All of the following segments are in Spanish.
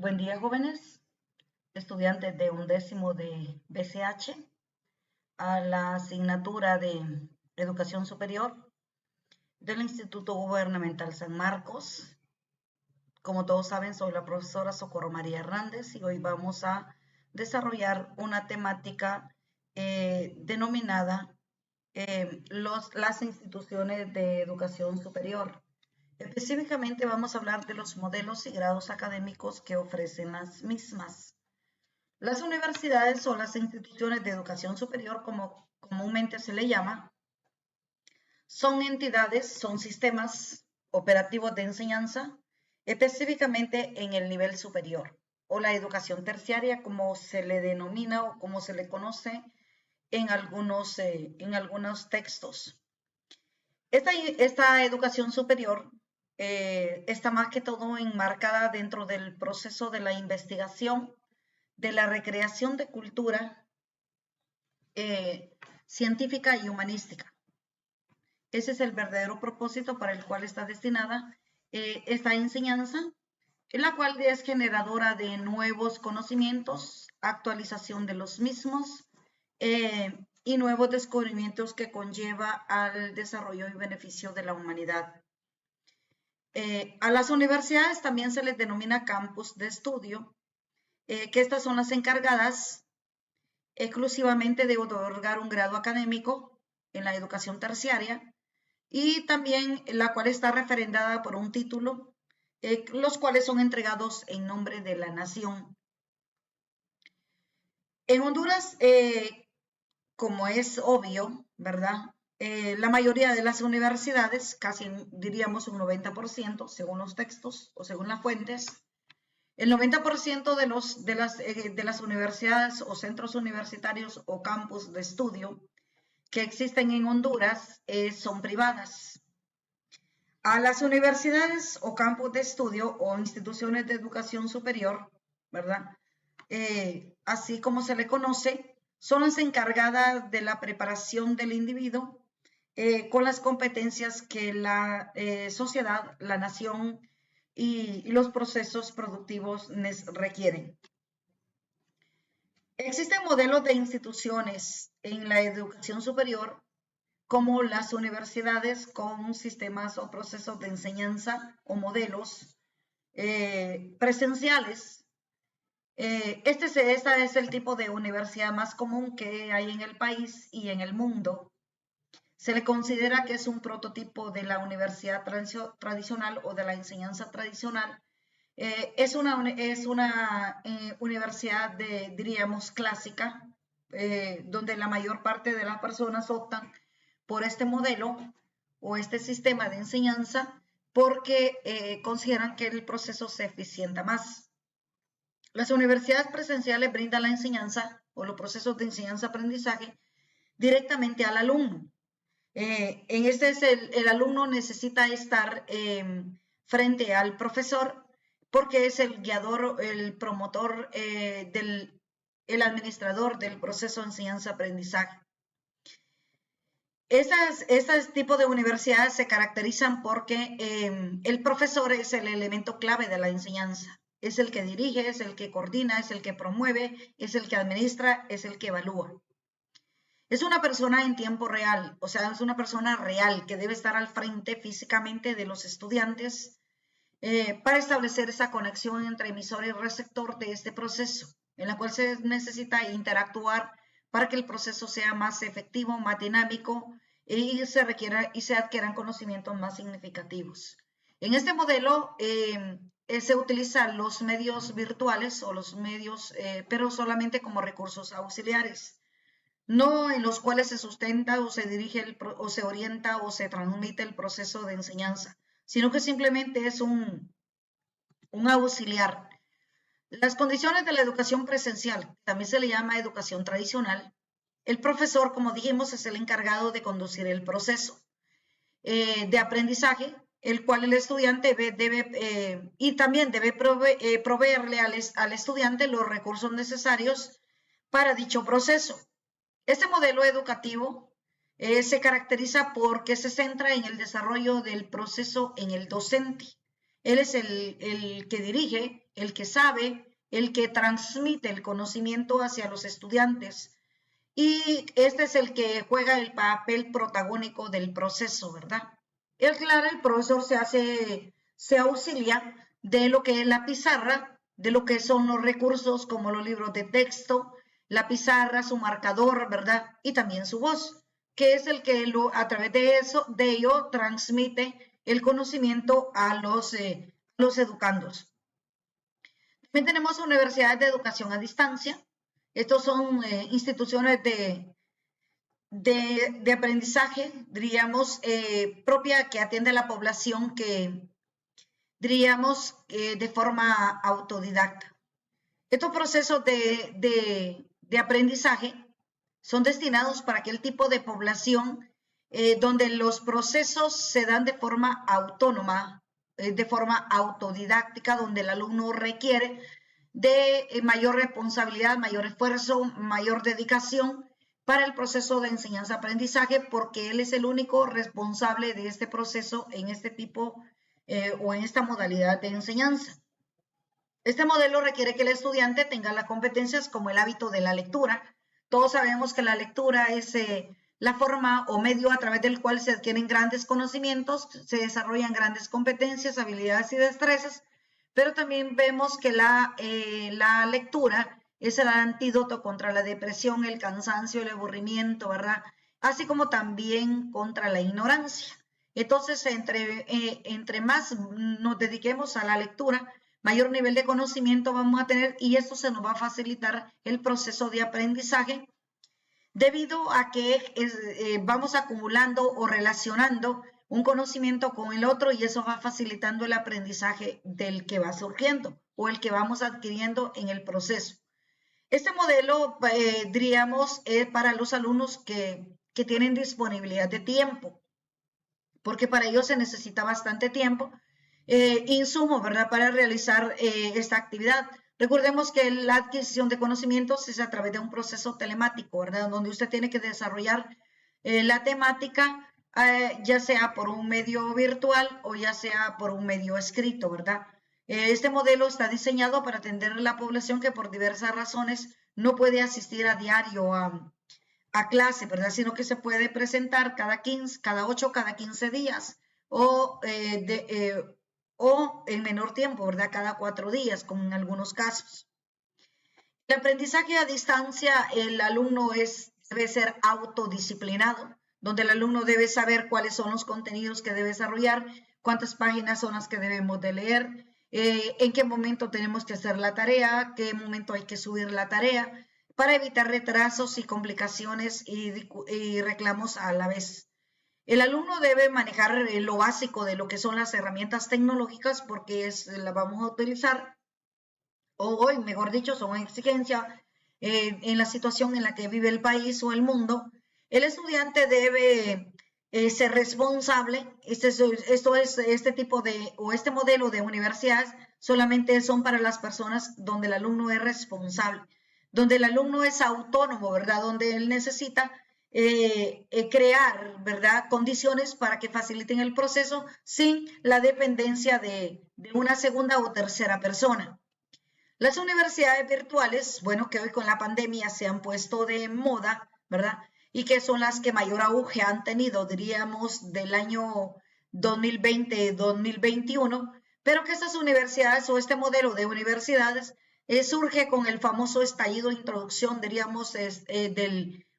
Buen día, jóvenes, estudiantes de 11º de BCH, a la asignatura de Educación Superior del Instituto Gubernamental San Marcos. Como todos saben, soy la profesora Socorro María Hernández y hoy vamos a desarrollar una temática denominada las instituciones de educación superior. Específicamente vamos a hablar de los modelos y grados académicos que ofrecen las mismas. Las universidades o las instituciones de educación superior, como comúnmente se le llama, son entidades, son sistemas operativos de enseñanza, específicamente en el nivel superior, o la educación terciaria, como se le denomina o como se le conoce en algunos textos. Esta educación superior está más que todo enmarcada dentro del proceso de la investigación, de la recreación de cultura científica y humanística. Ese es el verdadero propósito para el cual está destinada esta enseñanza, en la cual es generadora de nuevos conocimientos, actualización de los mismos y nuevos descubrimientos que conlleva al desarrollo y beneficio de la humanidad. A las universidades también se les denomina campus de estudio, que estas son las encargadas exclusivamente de otorgar un grado académico en la educación terciaria y también la cual está referendada por un título, los cuales son entregados en nombre de la nación. En Honduras, como es obvio, ¿verdad? La mayoría de las universidades, casi diríamos un 90%, según los textos o según las fuentes, el 90% de las universidades o centros universitarios o campus de estudio que existen en Honduras son privadas. A las universidades o campus de estudio o instituciones de educación superior, ¿verdad? Así como se le conoce, son las encargadas de la preparación del individuo con las competencias que la sociedad, la nación y los procesos productivos requieren. Existen modelos de instituciones en la educación superior como las universidades con sistemas o procesos de enseñanza o modelos presenciales. Este es el tipo de universidad más común que hay en el país y en el mundo. Se le considera que es un prototipo de la universidad tradicional o de la enseñanza tradicional. Es una universidad diríamos, clásica, donde la mayor parte de las personas optan por este modelo o este sistema de enseñanza porque consideran que el proceso se eficienta más. Las universidades presenciales brindan la enseñanza o los procesos de enseñanza-aprendizaje directamente al alumno. En este el alumno necesita estar frente al profesor porque es el guiador, el promotor, el administrador del proceso de enseñanza-aprendizaje. Estas tipos de universidades se caracterizan porque el profesor es el elemento clave de la enseñanza. Es el que dirige, es el que coordina, es el que promueve, es el que administra, es el que evalúa. Es una persona en tiempo real, o sea, es una persona real que debe estar al frente físicamente de los estudiantes para establecer esa conexión entre emisor y receptor de este proceso, en la cual se necesita interactuar para que el proceso sea más efectivo, más dinámico y se adquieran conocimientos más significativos. En este modelo se utilizan los medios virtuales o los medios, pero solamente como recursos auxiliares, no en los cuales se sustenta o se dirige o se orienta o se transmite el proceso de enseñanza, sino que simplemente es un auxiliar. Las condiciones de la educación presencial, también se le llama educación tradicional. El profesor, como dijimos, es el encargado de conducir el proceso de aprendizaje, el cual el estudiante debe y también debe proveerle al estudiante los recursos necesarios para dicho proceso. Este modelo educativo se caracteriza porque se centra en el desarrollo del proceso en el docente, Él es el que dirige, el que sabe, el que transmite el conocimiento hacia los estudiantes. Y este es el que juega el papel protagónico del proceso, ¿verdad? Claro, el profesor se auxilia de lo que es la pizarra, de lo que son los recursos como los libros de texto, la pizarra, su marcador, ¿verdad? Y también su voz, que es el que a través de ello transmite el conocimiento a los educandos. También tenemos universidades de educación a distancia. Estos son instituciones de aprendizaje, diríamos, propia que atiende a la población que, diríamos, de forma autodidacta. Estos procesos de aprendizaje son destinados para aquel tipo de población donde los procesos se dan de forma autónoma, de forma autodidáctica, donde el alumno requiere de mayor responsabilidad, mayor esfuerzo, mayor dedicación para el proceso de enseñanza-aprendizaje, porque él es el único responsable de este proceso en este tipo o en esta modalidad de enseñanza. Este modelo requiere que el estudiante tenga las competencias como el hábito de la lectura. Todos sabemos que la lectura es la forma o medio a través del cual se adquieren grandes conocimientos, se desarrollan grandes competencias, habilidades y destrezas, pero también vemos que la lectura es el antídoto contra la depresión, el cansancio, el aburrimiento, ¿verdad? Así como también contra la ignorancia. Entonces, entre más nos dediquemos a la lectura, mayor nivel de conocimiento vamos a tener y esto se nos va a facilitar el proceso de aprendizaje debido a que vamos acumulando o relacionando un conocimiento con el otro y eso va facilitando el aprendizaje del que va surgiendo o el que vamos adquiriendo en el proceso. Este modelo, diríamos, es para los alumnos que tienen disponibilidad de tiempo, porque para ellos se necesita bastante tiempo, insumos, ¿verdad?, para realizar esta actividad. Recordemos que la adquisición de conocimientos es a través de un proceso telemático, ¿verdad?, donde usted tiene que desarrollar la temática, ya sea por un medio virtual o ya sea por un medio escrito, ¿verdad? Este modelo está diseñado para atender a la población que por diversas razones no puede asistir a diario a clase, ¿verdad? Sino que se puede presentar cada 8, cada 15 días o en menor tiempo, ¿verdad? Cada 4 días, como en algunos casos. El aprendizaje a distancia, el alumno debe ser autodisciplinado, donde el alumno debe saber cuáles son los contenidos que debe desarrollar, cuántas páginas son las que debemos de leer, en qué momento tenemos que hacer la tarea, qué momento hay que subir la tarea, para evitar retrasos y complicaciones y reclamos a la vez. El alumno debe manejar lo básico de lo que son las herramientas tecnológicas porque las vamos a utilizar, o hoy, mejor dicho, son exigencia en la situación en la que vive el país o el mundo. El estudiante debe ser responsable. Este modelo de universidades solamente son para las personas donde el alumno es responsable, donde el alumno es autónomo, ¿verdad? Donde él necesita crear, ¿verdad?, condiciones para que faciliten el proceso sin la dependencia de una segunda o tercera persona. Las universidades virtuales, bueno, que hoy con la pandemia se han puesto de moda, ¿verdad?, y que son las que mayor auge han tenido, diríamos, del año 2020-2021, pero que estas universidades o este modelo de universidades surge con el famoso estallido de introducción, diríamos,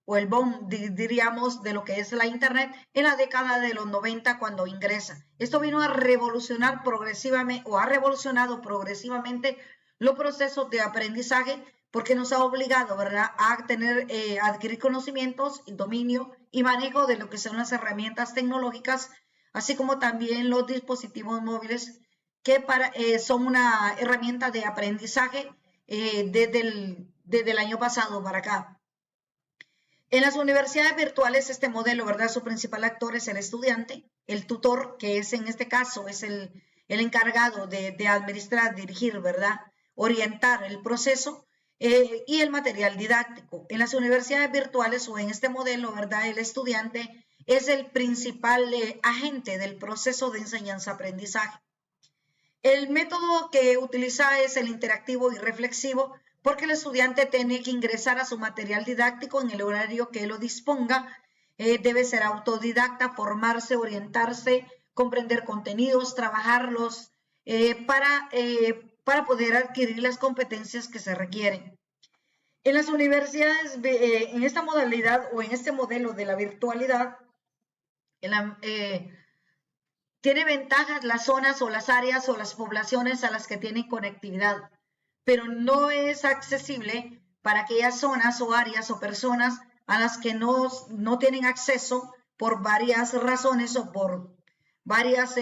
o el boom, diríamos, de lo que es la Internet en la década de los 90 cuando ingresa. Esto vino a revolucionar progresivamente o ha revolucionado progresivamente los procesos de aprendizaje porque nos ha obligado, ¿verdad?, a adquirir conocimientos, dominio y manejo de lo que son las herramientas tecnológicas, así como también los dispositivos móviles que son una herramienta de aprendizaje desde el año pasado para acá. En las universidades virtuales, este modelo, ¿verdad?, su principal actor es el estudiante, el tutor, que es en este caso es el encargado de administrar, dirigir, ¿verdad?, orientar el proceso y el material didáctico. En las universidades virtuales o en este modelo, ¿verdad?, el estudiante es el principal agente del proceso de enseñanza-aprendizaje. El método que utiliza es el interactivo y reflexivo, porque el estudiante tiene que ingresar a su material didáctico en el horario que lo disponga. Debe ser autodidacta, formarse, orientarse, comprender contenidos, trabajarlos para poder adquirir las competencias que se requieren. En las universidades, en esta modalidad o en este modelo de la virtualidad, tiene ventajas las zonas o las áreas o las poblaciones a las que tienen conectividad, pero no es accesible para aquellas zonas o áreas o personas a las que no tienen acceso por varias razones o por varias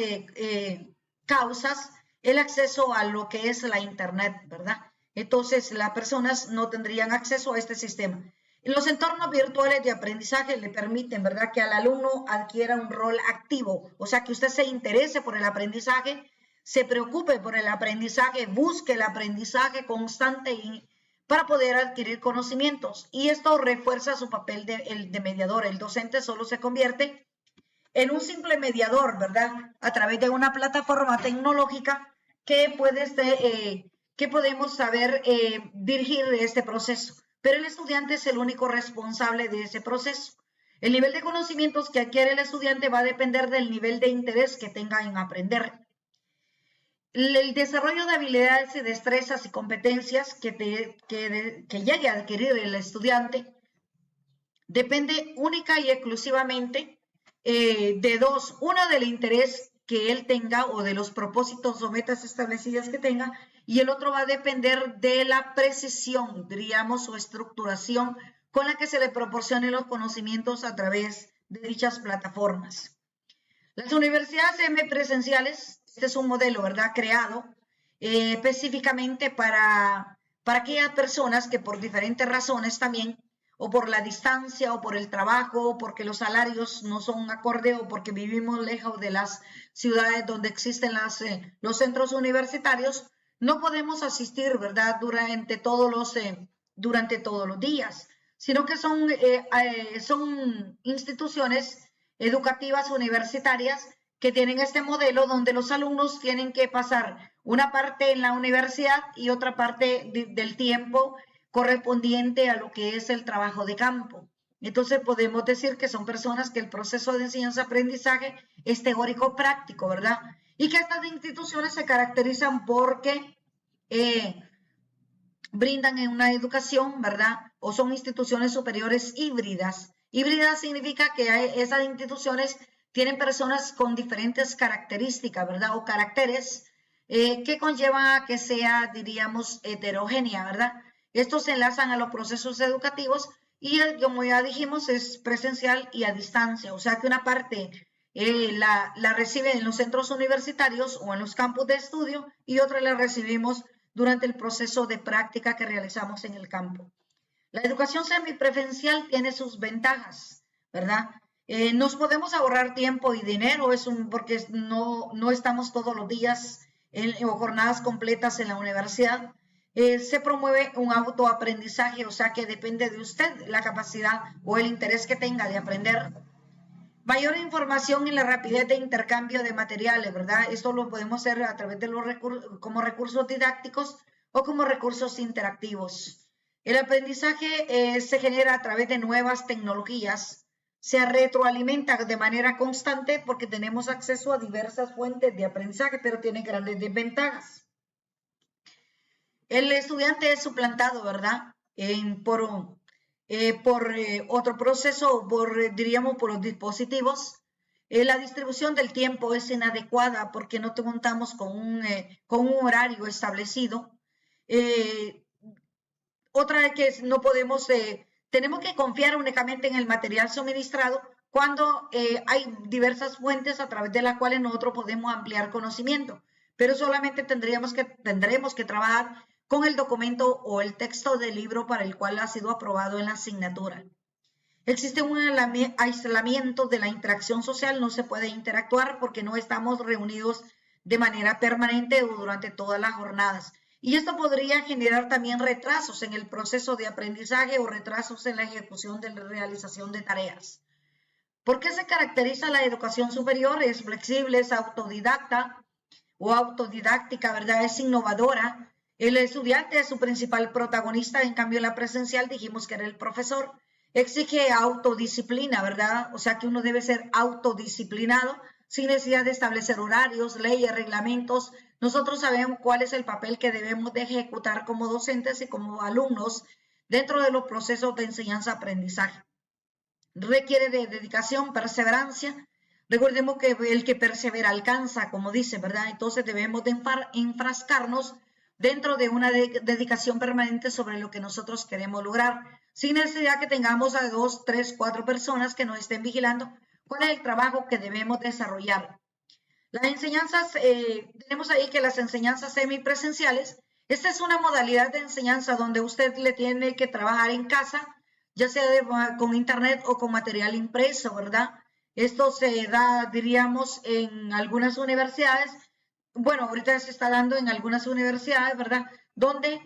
causas, el acceso a lo que es la Internet, ¿verdad? Entonces, las personas no tendrían acceso a este sistema. Los entornos virtuales de aprendizaje le permiten, ¿verdad?, que al alumno adquiera un rol activo, o sea, que usted se interese por el aprendizaje, se preocupe por el aprendizaje, busque el aprendizaje constante para poder adquirir conocimientos. Y esto refuerza su papel de mediador. El docente solo se convierte en un simple mediador, ¿verdad?, a través de una plataforma tecnológica que podemos saber dirigir este proceso. Pero el estudiante es el único responsable de ese proceso. El nivel de conocimientos que adquiere el estudiante va a depender del nivel de interés que tenga en aprender. El desarrollo de habilidades y destrezas y competencias que llegue a adquirir el estudiante depende única y exclusivamente de dos. Uno, del interés que él tenga o de los propósitos o metas establecidas que tenga, y el otro va a depender de la precisión, diríamos, o estructuración con la que se le proporcionen los conocimientos a través de dichas plataformas. Las universidades semipresenciales, este es un modelo, ¿verdad?, creado específicamente para aquellas personas que por diferentes razones también, o por la distancia, o por el trabajo, o porque los salarios no son acorde, o porque vivimos lejos de las ciudades donde existen los centros universitarios, no podemos asistir, ¿verdad?, durante todos los días, sino que son instituciones educativas universitarias que tienen este modelo donde los alumnos tienen que pasar una parte en la universidad y otra parte del tiempo correspondiente a lo que es el trabajo de campo. Entonces podemos decir que son personas que el proceso de enseñanza-aprendizaje es teórico práctico, ¿verdad? Y que estas instituciones se caracterizan porque brindan en una educación, ¿verdad? O son instituciones superiores híbridas. Híbridas significa que esas instituciones tienen personas con diferentes características, ¿verdad? O caracteres que conllevan a que sea, diríamos, heterogénea, ¿verdad? Estos se enlazan a los procesos educativos y, como ya dijimos, es presencial y a distancia. O sea que una parte la recibe en los centros universitarios o en los campus de estudio y otra la recibimos durante el proceso de práctica que realizamos en el campo. La educación semipresencial tiene sus ventajas, ¿verdad? Nos podemos ahorrar tiempo y dinero, porque no estamos todos los días o jornadas completas en la universidad. Se promueve un autoaprendizaje, o sea que depende de usted la capacidad o el interés que tenga de aprender. Mayor información y la rapidez de intercambio de materiales, ¿verdad? Esto lo podemos hacer a través de como recursos didácticos o como recursos interactivos. El aprendizaje se genera a través de nuevas tecnologías, se retroalimenta de manera constante porque tenemos acceso a diversas fuentes de aprendizaje, pero tiene grandes desventajas. El estudiante es suplantado, ¿verdad? Por otro proceso, diríamos, por los dispositivos. La distribución del tiempo es inadecuada porque no contamos con un horario establecido. Otra es que no podemos, tenemos que confiar únicamente en el material suministrado cuando hay diversas fuentes a través de las cuales nosotros podemos ampliar conocimiento, pero solamente tendremos que trabajar con el documento o el texto del libro para el cual ha sido aprobado en la asignatura. Existe un aislamiento de la interacción social, no se puede interactuar porque no estamos reunidos de manera permanente o durante todas las jornadas. Y esto podría generar también retrasos en el proceso de aprendizaje o retrasos en la ejecución de la realización de tareas. ¿Por qué se caracteriza la educación superior? Es flexible, es autodidacta, o autodidáctica, ¿verdad? Es innovadora. El estudiante es su principal protagonista, en cambio la presencial dijimos que era el profesor. Exige autodisciplina, ¿verdad? O sea que uno debe ser autodisciplinado sin necesidad de establecer horarios, leyes, reglamentos. Nosotros sabemos cuál es el papel que debemos de ejecutar como docentes y como alumnos dentro de los procesos de enseñanza-aprendizaje. Requiere de dedicación, perseverancia. Recordemos que el que persevera alcanza, como dice, ¿verdad? Entonces debemos de enfrascarnos dentro de una dedicación permanente sobre lo que nosotros queremos lograr, sin necesidad que tengamos a 2, 3, 4 personas que nos estén vigilando cuál es el trabajo que debemos desarrollar. Las enseñanzas, tenemos ahí que las enseñanzas semipresenciales, esta es una modalidad de enseñanza donde usted le tiene que trabajar en casa, ya sea con internet o con material impreso, ¿verdad? Esto se da, diríamos, en algunas universidades. Bueno, ahorita se está dando en algunas universidades, ¿verdad? Donde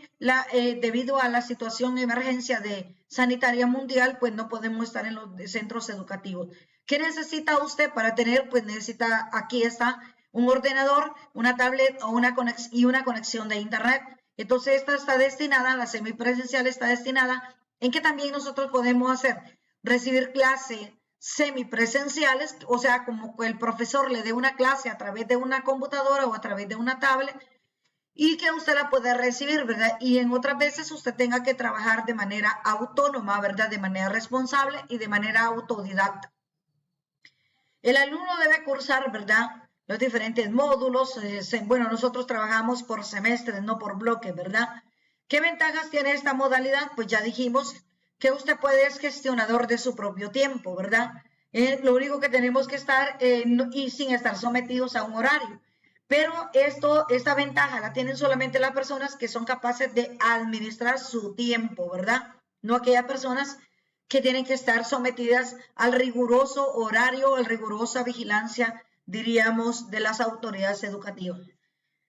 debido a la situación de emergencia sanitaria mundial, pues no podemos estar en los centros educativos. ¿Qué necesita usted para tener? Pues necesita, aquí está, un ordenador, una tablet o una conexión de internet. Entonces esta está destinada, la semipresencial está destinada en que también nosotros podemos recibir clase semipresenciales, o sea, como el profesor le dé una clase a través de una computadora o a través de una tablet y que usted la pueda recibir, ¿verdad? Y en otras veces usted tenga que trabajar de manera autónoma, ¿verdad? De manera responsable y de manera autodidacta. El alumno debe cursar, ¿verdad? Los diferentes módulos. Bueno, nosotros trabajamos por semestres, no por bloques, ¿verdad? ¿Qué ventajas tiene esta modalidad? Pues ya dijimos que usted puede ser gestionador de su propio tiempo, ¿verdad? Lo único que tenemos que estar y sin estar sometidos a un horario. Pero esta ventaja la tienen solamente las personas que son capaces de administrar su tiempo, ¿verdad? No aquellas personas que tienen que estar sometidas al riguroso horario, a la rigurosa vigilancia, diríamos, de las autoridades educativas.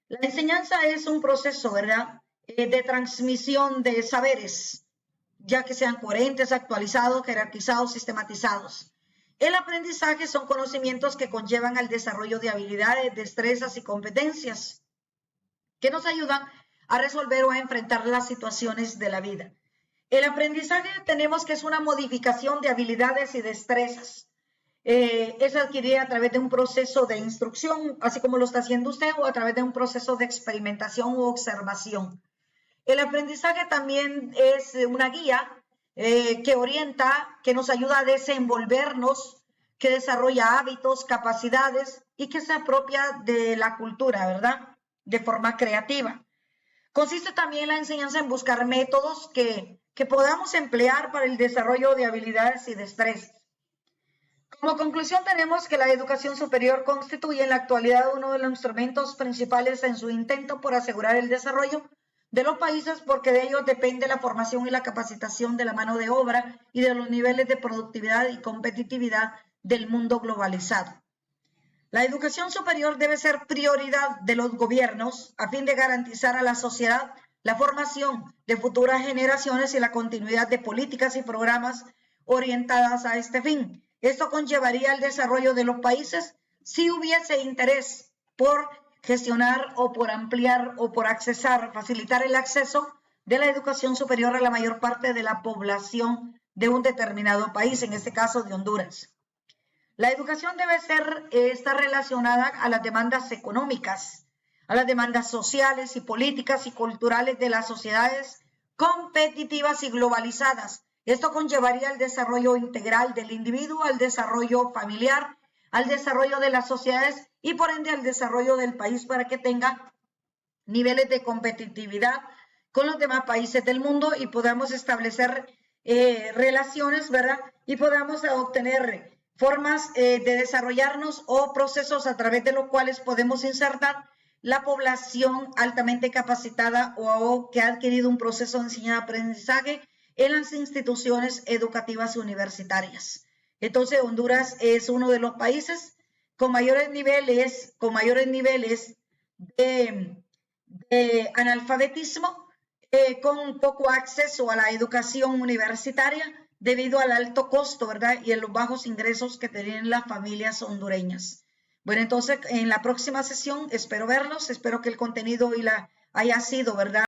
La enseñanza es un proceso, ¿verdad?, de transmisión de saberes, ya que sean coherentes, actualizados, jerarquizados, sistematizados. El aprendizaje son conocimientos que conllevan al desarrollo de habilidades, destrezas y competencias que nos ayudan a resolver o a enfrentar las situaciones de la vida. El aprendizaje tenemos que es una modificación de habilidades y destrezas. Es adquirida a través de un proceso de instrucción, así como lo está haciendo usted, o a través de un proceso de experimentación u observación. El aprendizaje también es una guía que orienta, que nos ayuda a desenvolvernos, que desarrolla hábitos, capacidades y que se apropia de la cultura, ¿verdad? De forma creativa. Consiste también la enseñanza en buscar métodos que podamos emplear para el desarrollo de habilidades y destrezas. Como conclusión tenemos que la educación superior constituye en la actualidad uno de los instrumentos principales en su intento por asegurar el desarrollo de los países, porque de ellos depende la formación y la capacitación de la mano de obra y de los niveles de productividad y competitividad del mundo globalizado. La educación superior debe ser prioridad de los gobiernos a fin de garantizar a la sociedad la formación de futuras generaciones y la continuidad de políticas y programas orientadas a este fin. Esto conllevaría el desarrollo de los países si hubiese interés por gestionar o por ampliar o por facilitar el acceso de la educación superior a la mayor parte de la población de un determinado país, en este caso de Honduras. La educación debe estar relacionada a las demandas económicas, a las demandas sociales y políticas y culturales de las sociedades competitivas y globalizadas. Esto conllevaría al desarrollo integral del individuo, al desarrollo familiar, al desarrollo de las sociedades y por ende al desarrollo del país para que tenga niveles de competitividad con los demás países del mundo y podamos establecer relaciones, ¿verdad? Y podamos obtener formas de desarrollarnos o procesos a través de los cuales podemos insertar la población altamente capacitada o que ha adquirido un proceso de enseñanza-aprendizaje en las instituciones educativas universitarias. Entonces, Honduras es uno de los países con mayores niveles de analfabetismo, con poco acceso a la educación universitaria debido al alto costo, ¿verdad? Y a los bajos ingresos que tienen las familias hondureñas. Bueno, entonces en la próxima sesión espero verlos, espero que el contenido haya sido, ¿verdad?